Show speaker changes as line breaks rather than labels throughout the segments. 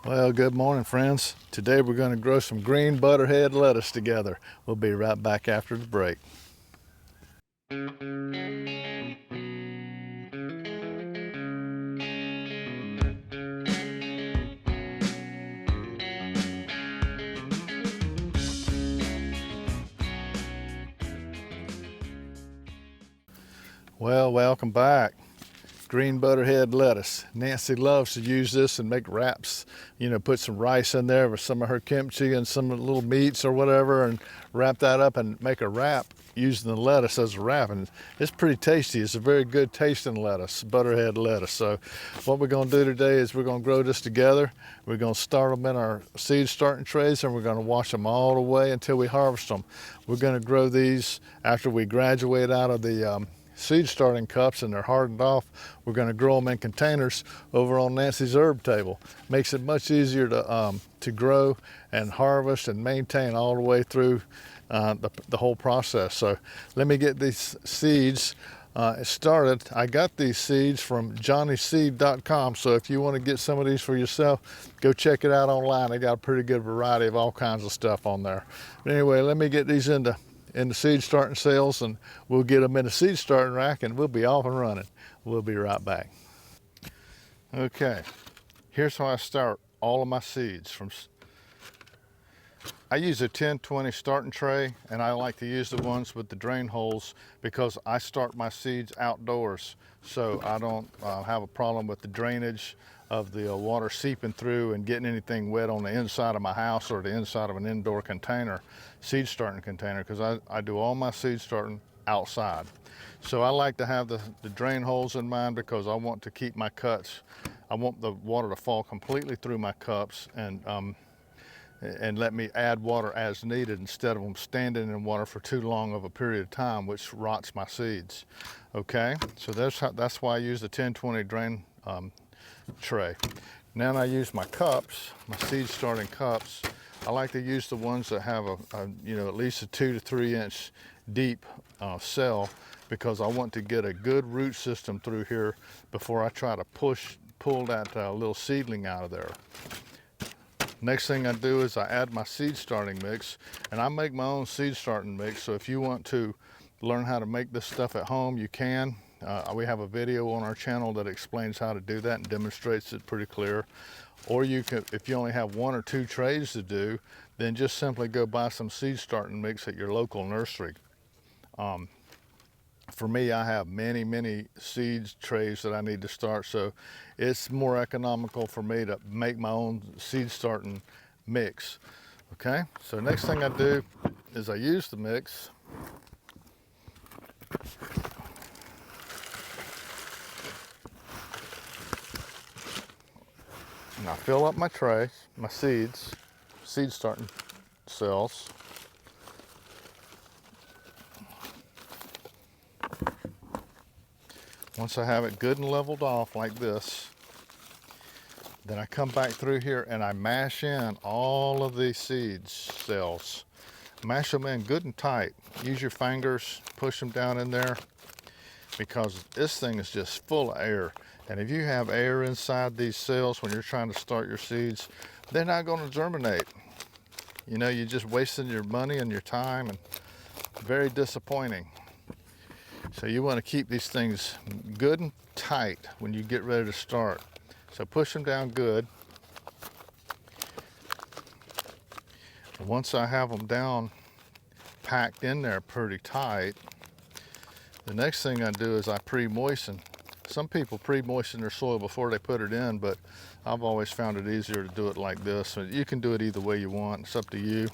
Well, good morning, friends. Today we're going to grow some green butterhead lettuce together. We'll be right back after the break. Well, welcome back. Green butterhead lettuce. Nancy loves to use this and make wraps. You know, put some rice in there with some of her kimchi and some little meats or whatever, and wrap that up and make a wrap using the lettuce as a wrap. And it's pretty tasty. It's a very good tasting lettuce, butterhead lettuce. So what we're going to do today is we're going to grow this together. We're going to start them in our seed starting trays, and we're going to wash them all the way until we harvest them. We're going to grow these after we graduate out of the seed starting cups and they're hardened off. We're going to grow them in containers over on Nancy's herb table. Makes it much easier to grow and harvest and maintain all the way through the whole process. So let me get these seeds started. I got these seeds from johnnyseed.com, so if you want to get some of these for yourself, go check it out online. They got a pretty good variety of all kinds of stuff on there. But anyway, let me get these in the seed starting cells, and we'll get them in the seed starting rack and we'll be off and running. We'll be right back. Okay, here's how I start all of my seeds. I use a 10-20 starting tray, and I like to use the ones with the drain holes because I start my seeds outdoors, so I don't have a problem with the drainage of the water seeping through and getting anything wet on the inside of my house or the inside of an indoor container, seed starting container, because I do all my seed starting outside. So I like to have the drain holes in mind because I want to keep my cuts. I want the water to fall completely through my cups and let me add water as needed instead of them standing in water for too long of a period of time, which rots my seeds. Okay, so that's why I use the 10-20 drain tray. Now I use my cups, my seed starting cups. I like to use the ones that have at least a 2 to 3 inch deep cell, because I want to get a good root system through here before I try to pull that little seedling out of there. Next thing I do is I add my seed starting mix, and I make my own seed starting mix. So if you want to learn how to make this stuff at home, you can. We have a video on our channel that explains how to do that and demonstrates it pretty clear. Or you can, if you only have 1 or 2 trays to do, then just simply go buy some seed starting mix at your local nursery. For me, I have many seeds trays that I need to start, so it's more economical for me to make my own seed starting mix. Okay, so next thing I do is I use the mix. And I fill up my tray, my seed starting cells. Once I have it good and leveled off like this, then I come back through here and I mash in all of these seed cells. Mash them in good and tight. Use your fingers, push them down in there, because this thing is just full of air. And if you have air inside these cells when you're trying to start your seeds, they're not going to germinate. You know, you're just wasting your money and your time, and very disappointing. So you want to keep these things good and tight when you get ready to start. So push them down good. And once I have them down, packed in there pretty tight, the next thing I do is I pre-moisten. Some people pre-moisten their soil before they put it in, but I've always found it easier to do it like this. So you can do it either way you want, it's up to you.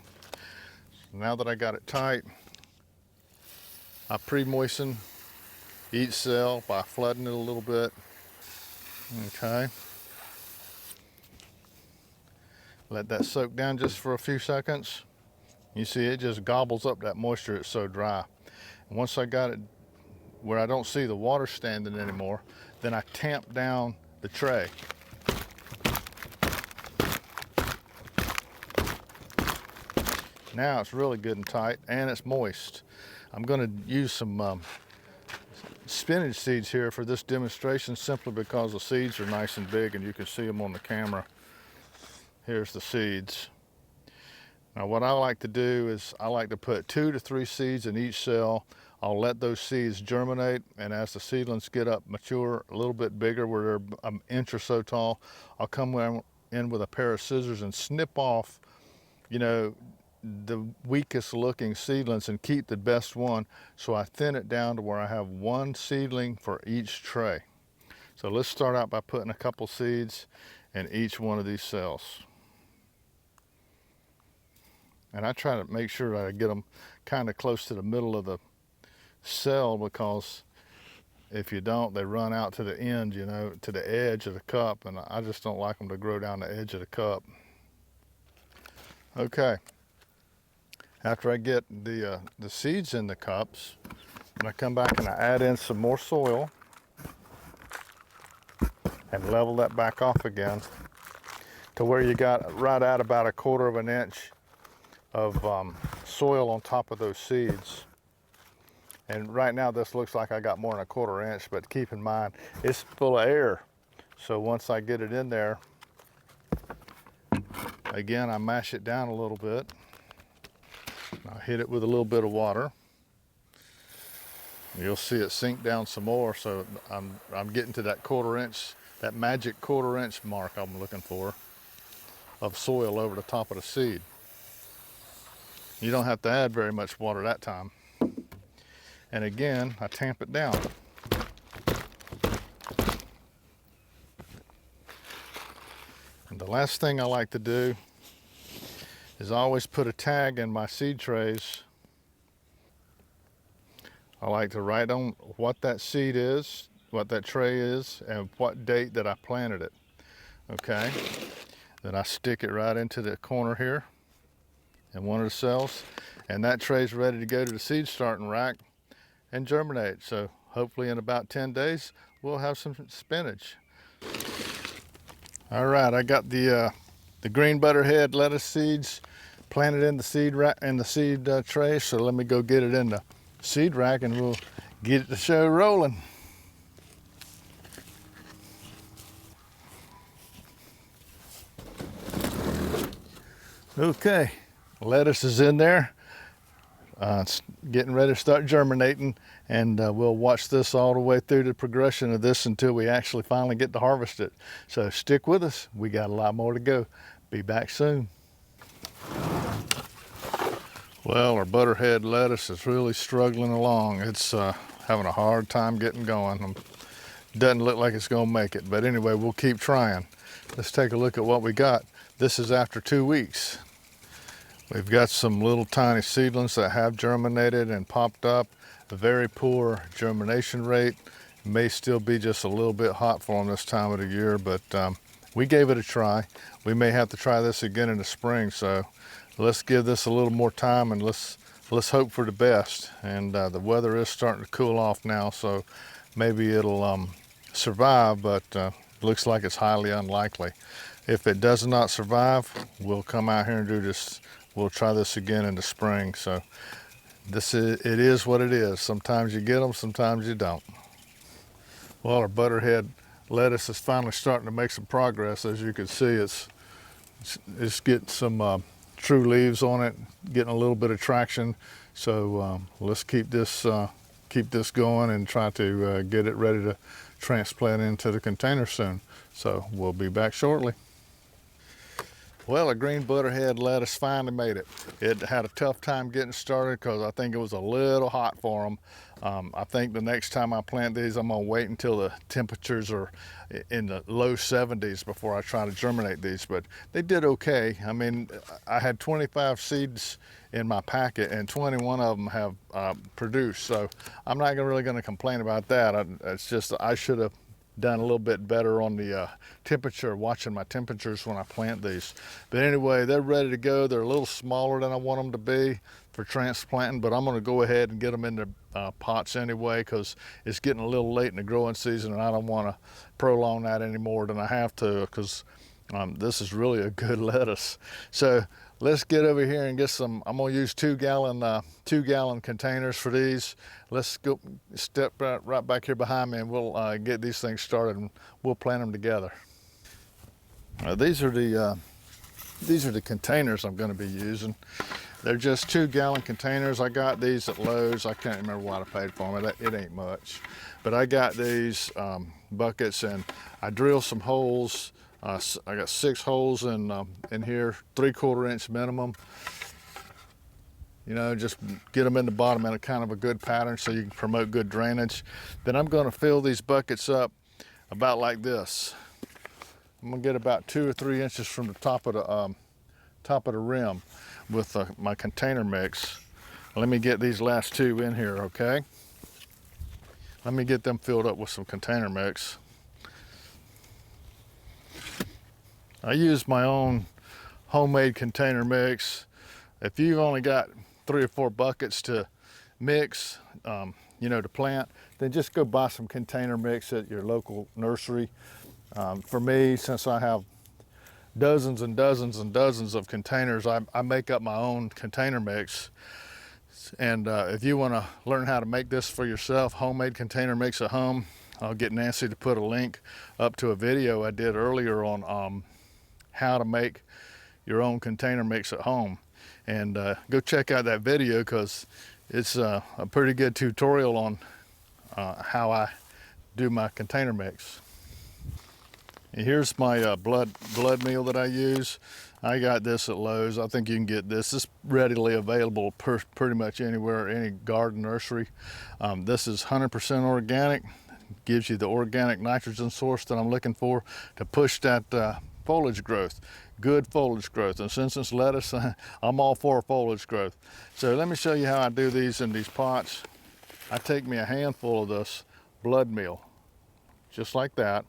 Now that I got it tight, I pre-moisten each cell by flooding it a little bit. Okay. Let that soak down just for a few seconds. You see it just gobbles up that moisture, it's so dry. And once I got it where I don't see the water standing anymore, then I tamp down the tray. Now it's really good and tight, and it's moist. I'm going to use some spinach seeds here for this demonstration, simply because the seeds are nice and big and you can see them on the camera. here's the seeds. Now what I like to do is I like to put 2 to 3 seeds in each cell. I'll let those seeds germinate, and as the seedlings get up, mature, a little bit bigger, where they're an inch or so tall, I'll come in with a pair of scissors and snip off, you know, the weakest looking seedlings and keep the best one. So I thin it down to where I have 1 seedling for each tray. So let's start out by putting a couple seeds in each one of these cells. And I try to make sure that I get them kind of close to the middle of the cell, because if you don't, they run out to the end, you know, to the edge of the cup, and I just don't like them to grow down the edge of the cup. Okay, after I get the seeds in the cups, I come back and I add in some more soil and level that back off again to where you got right at about 1/4 of an inch of soil on top of those seeds. And right now this looks like I got more than 1/4 inch, but keep in mind it's full of air. So once I get it in there, again, I mash it down a little bit. I hit it with a little bit of water. You'll see it sink down some more. So I'm getting to that 1/4 inch, that magic 1/4 inch mark I'm looking for of soil over the top of the seed. You don't have to add very much water that time. And again, I tamp it down. And the last thing I like to do is I always put a tag in my seed trays. I like to write on what that seed is, what that tray is, and what date that I planted it. Okay, then I stick it right into the corner here in one of the cells, and that tray's ready to go to the seed starting rack and germinate. So hopefully in about 10 days, we'll have some spinach. All right, I got the green butterhead lettuce seeds planted in the seed rack and the seed tray. So let me go get it in the seed rack and we'll get the show rolling. Okay, lettuce is in there. It's getting ready to start germinating, and we'll watch this all the way through the progression of this until we actually finally get to harvest it. So stick with us, we got a lot more to go. Be back soon. Well, our butterhead lettuce is really struggling along. It's having a hard time getting going. Doesn't look like it's gonna make it, but anyway, we'll keep trying. Let's take a look at what we got. This is after 2 weeks. We've got some little tiny seedlings that have germinated and popped up. A very poor germination rate. May still be just a little bit hot for them this time of the year, but we gave it a try. We may have to try this again in the spring, so let's give this a little more time and let's hope for the best. And the weather is starting to cool off now, so maybe it'll survive, but looks like it's highly unlikely. If it does not survive, we'll come out here and do this. We'll try this again in the spring. So it is what it is. Sometimes you get them, sometimes you don't. Well, our butterhead lettuce is finally starting to make some progress. As you can see, it's getting some true leaves on it, getting a little bit of traction. So let's keep this going and try to get it ready to transplant into the container soon. So we'll be back shortly. Well, a green butterhead lettuce finally made it. It had a tough time getting started because I think it was a little hot for them. I think the next time I plant these, I'm gonna wait until the temperatures are in the low 70s before I try to germinate these, but they did okay. I mean, I had 25 seeds in my packet and 21 of them have produced, so I'm not really gonna complain about that. It's just I should have done a little bit better on the temperature, watching my temperatures when I plant these. But anyway, they're ready to go. They're a little smaller than I want them to be for transplanting, but I'm gonna go ahead and get them in the pots anyway, because it's getting a little late in the growing season and I don't wanna prolong that any more than I have to, because this is really a good lettuce. So let's get over here and get some. I'm gonna use 2-gallon containers for these. Let's go step right back here behind me and we'll get these things started and we'll plant them together. These are the These are the containers I'm going to be using. They're just 2-gallon containers. I got these at Lowe's. I can't remember what I paid for them. It ain't much. But I got these buckets, and I drilled some holes. I got 6 holes in here, 3/4 inch minimum. You know, just get them in the bottom in a kind of a good pattern so you can promote good drainage. Then I'm going to fill these buckets up about like this. I'm going to get about 2 or 3 inches from the top of the rim with my container mix. Let me get these last 2 in here, okay? Let me get them filled up with some container mix. I use my own homemade container mix. If you've only got 3 or 4 buckets to mix, you know, to plant, then just go buy some container mix at your local nursery. For me, since I have dozens and dozens and dozens of containers, I make up my own container mix. And if you want to learn how to make this for yourself, homemade container mix at home, I'll get Nancy to put a link up to a video I did earlier on how to make your own container mix at home. And go check out that video, because it's a pretty good tutorial on how I do my container mix. And here's my blood meal that I use. I got this at Lowe's. I think you can get this. It's readily available pretty much anywhere, any garden nursery. This is 100% organic. Gives you the organic nitrogen source that I'm looking for to push that foliage growth. Good foliage growth. And since it's lettuce, I'm all for foliage growth. So let me show you how I do these in these pots. I take me a handful of this blood meal, just like that.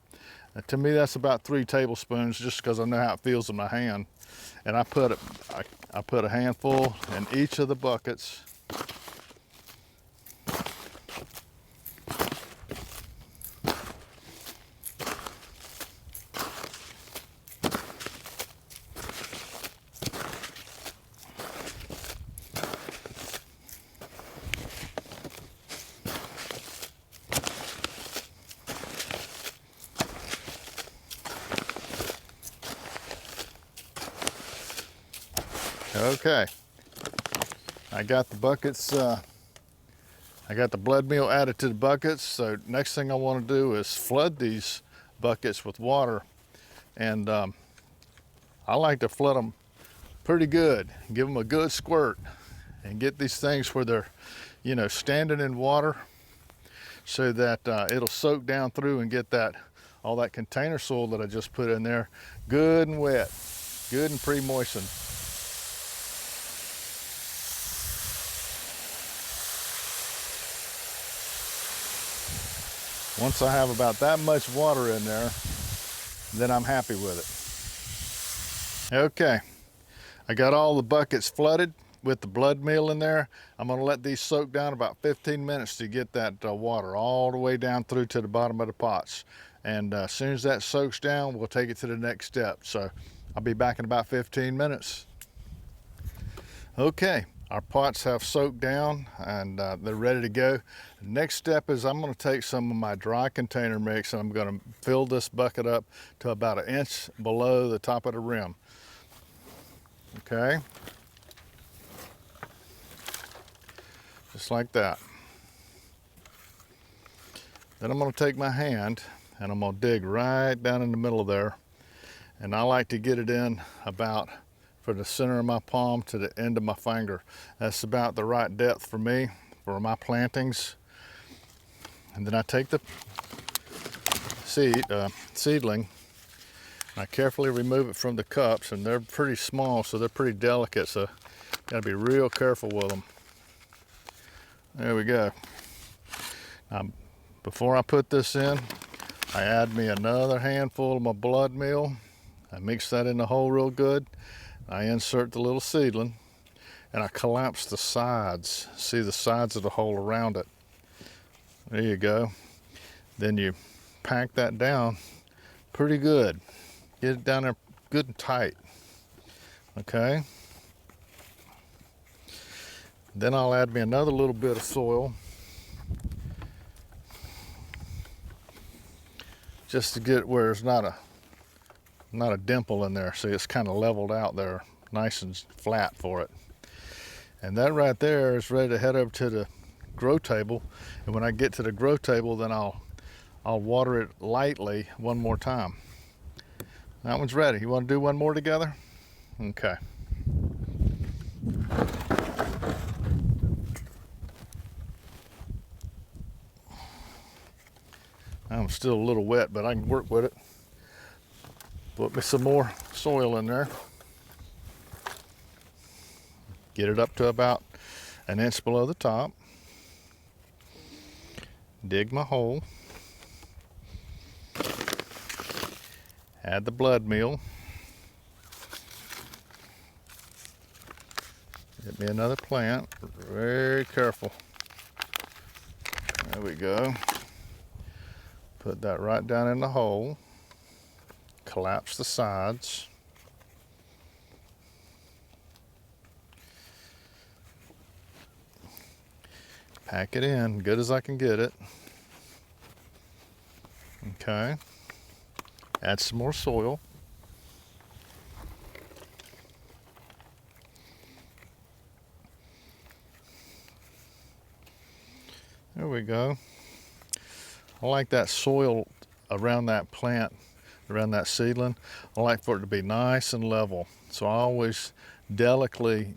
And to me, that's about 3 tablespoons, just because I know how it feels in my hand. And I put a handful in each of the buckets. Okay, I got the buckets, I got the blood meal added to the buckets. So next thing I want to do is flood these buckets with water. And I like to flood them pretty good, give them a good squirt, and get these things where they're, you know, standing in water, so that it'll soak down through and get that, all that container soil that I just put in there, good and wet, good and pre-moistened. Once I have about that much water in there, then I'm happy with it. Okay, I got all the buckets flooded with the blood meal in there. I'm gonna let these soak down about 15 minutes to get that water all the way down through to the bottom of the pots. And as soon as that soaks down, we'll take it to the next step. So I'll be back in about 15 minutes. Okay, our pots have soaked down and they're ready to go. The next step is I'm going to take some of my dry container mix and I'm going to fill this bucket up to about 1 inch below the top of the rim. Okay, just like that. Then I'm going to take my hand and I'm going to dig right down in the middle of there. And I like to get it in about from the center of my palm to the end of my finger. That's about the right depth for me, for my plantings. And then I take the seedling, and I carefully remove it from the cups, and they're pretty small, so they're pretty delicate, so gotta be real careful with them. There we go. Now, before I put this in, I add me another handful of my blood meal. I mix that in the hole real good. I insert the little seedling and I collapse the sides. See the sides of the hole around it. There you go. Then you pack that down pretty good. Get it down there good and tight. Okay. Then I'll add me another little bit of soil, just to get where there's not a not a dimple in there. See, it's kind of leveled out there, nice and flat for it. And that right there is ready to head over to the grow table. And when I get to the grow table, then I'll water it lightly one more time. That one's ready. You want to do one more together? Okay. I'm still a little wet, but I can work with it. Put me some more soil in there. Get it up to about an inch below the top. Dig my hole. Add the blood meal. Get me another plant. Very careful. There we go. Put that right down in the hole. Collapse the sides. Pack it in, good as I can get it. Okay. Add some more soil. There we go. I like that soil around that plant, around that seedling. I like for it to be nice and level. So I always delicately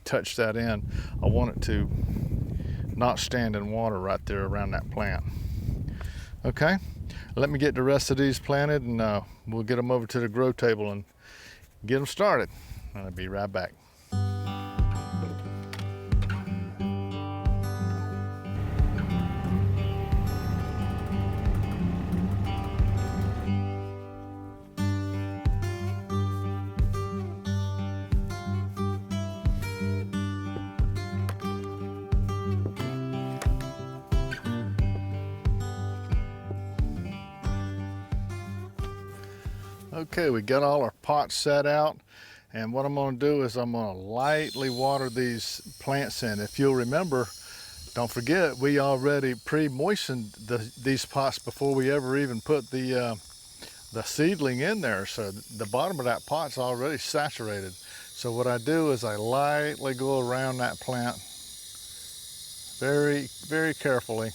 touch that in. I want it to not stand in water right there around that plant. Okay, let me get the rest of these planted, and we'll get them over to the grow table and get them started. I'll be right back. Okay, we got all our pots set out, and what I'm going to do is I'm going to lightly water these plants in. If you'll remember, don't forget, we already pre-moistened these pots before we ever even put the seedling in there. So the bottom of that pot's already saturated. So what I do is I lightly go around that plant very, very carefully.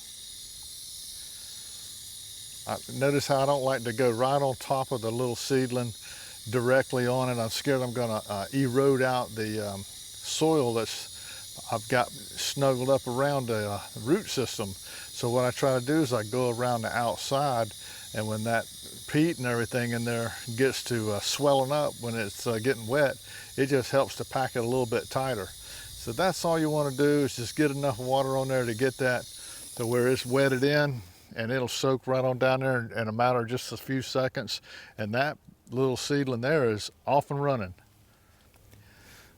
Notice how I don't like to go right on top of the little seedling directly on it. I'm scared I'm going to erode out the soil I've got snuggled up around the root system. So what I try to do is I go around the outside, and when that peat and everything in there gets to swelling up when it's getting wet, it just helps to pack it a little bit tighter. So that's all you want to do, is just get enough water on there to get that to where it's wetted in, and it'll soak right on down there in a matter of just a few seconds, and that little seedling there is off and running.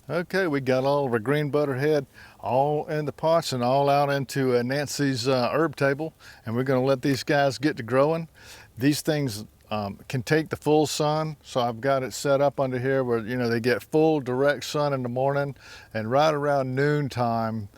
Okay, we got all of our green butterhead all in the pots and all out into Nancy's herb table, and we're going to let these guys get to growing. These things can take the full sun, so I've got it set up under here where, you know, they get full direct sun in the morning, and right around noontime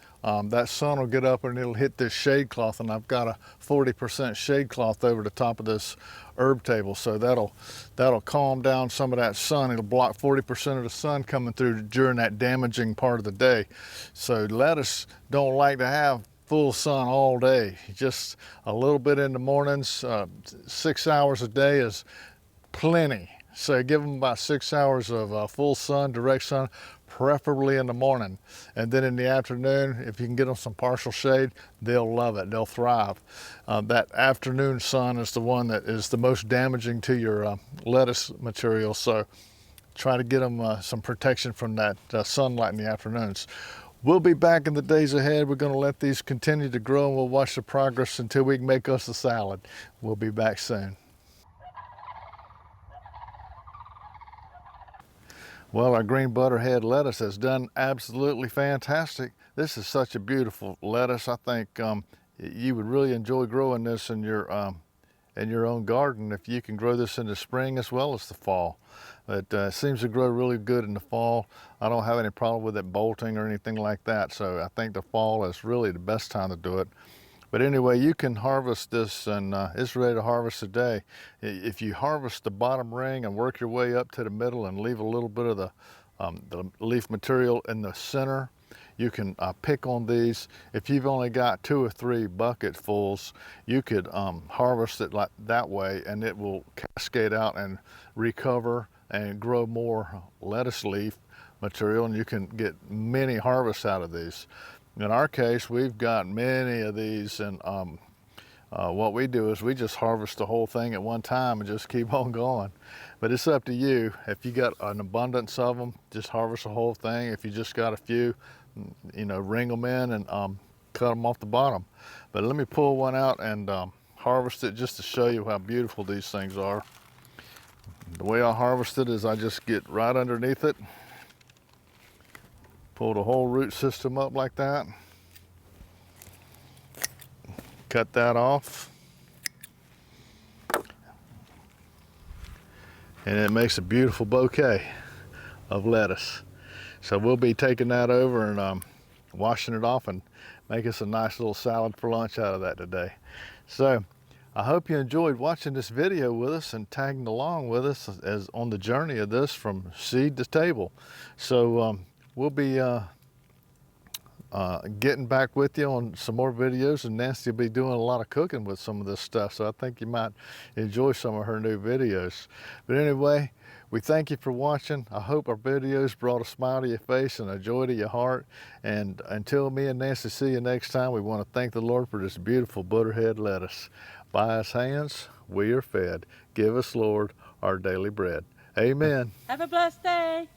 that sun will get up and it'll hit this shade cloth, and I've got a 40% shade cloth over the top of this herb table, so that'll calm down some of that sun. It'll block 40% of the sun coming through during that damaging part of the day. So lettuce don't like to have full sun all day, just a little bit in the mornings. 6 hours a day is plenty. So give them about 6 hours of full sun, direct sun, preferably in the morning. And then in the afternoon, if you can get them some partial shade, they'll love it, they'll thrive. That afternoon sun is the one that is the most damaging to your lettuce material, so try to get them some protection from that sunlight in the afternoons. We'll be back in the days ahead. We're going to let these continue to grow, and we'll watch the progress until we can make us a salad. We'll be back soon. Well, our green butterhead lettuce has done absolutely fantastic. This is such a beautiful lettuce. I think you would really enjoy growing this in your own garden if you can grow this in the spring as well as the fall. It seems to grow really good in the fall. I don't have any problem with it bolting or anything like that, so I think the fall is really the best time to do it. But anyway, you can harvest this, and it's ready to harvest today. If you harvest the bottom ring and work your way up to the middle and leave a little bit of the leaf material in the center, you can pick on these. If you've only got 2 or 3 bucketfuls, you could harvest it like that way, and it will cascade out and recover and grow more lettuce leaf material, and you can get many harvests out of these. In our case, we've got many of these, and what we do is we just harvest the whole thing at one time and just keep on going. But it's up to you. If you got an abundance of them, just harvest the whole thing. If you just got a few, you know, ring them in and cut them off the bottom. But let me pull one out and harvest it just to show you how beautiful these things are. The way I harvest it is I just get right underneath it, pull the whole root system up like that, cut that off, and it makes a beautiful bouquet of lettuce. So we'll be taking that over and washing it off and make us a nice little salad for lunch out of that today. So I hope you enjoyed watching this video with us and tagging along with us as on the journey of this from seed to table. So we'll be getting back with you on some more videos, and Nancy will be doing a lot of cooking with some of this stuff, so I think you might enjoy some of her new videos. But anyway, we thank you for watching. I hope our videos brought a smile to your face and a joy to your heart. And until me and Nancy see you next time, we want to thank the Lord for this beautiful Butterhead lettuce. By His hands we are fed. Give us, Lord, our daily bread. Amen.
Have a blessed day.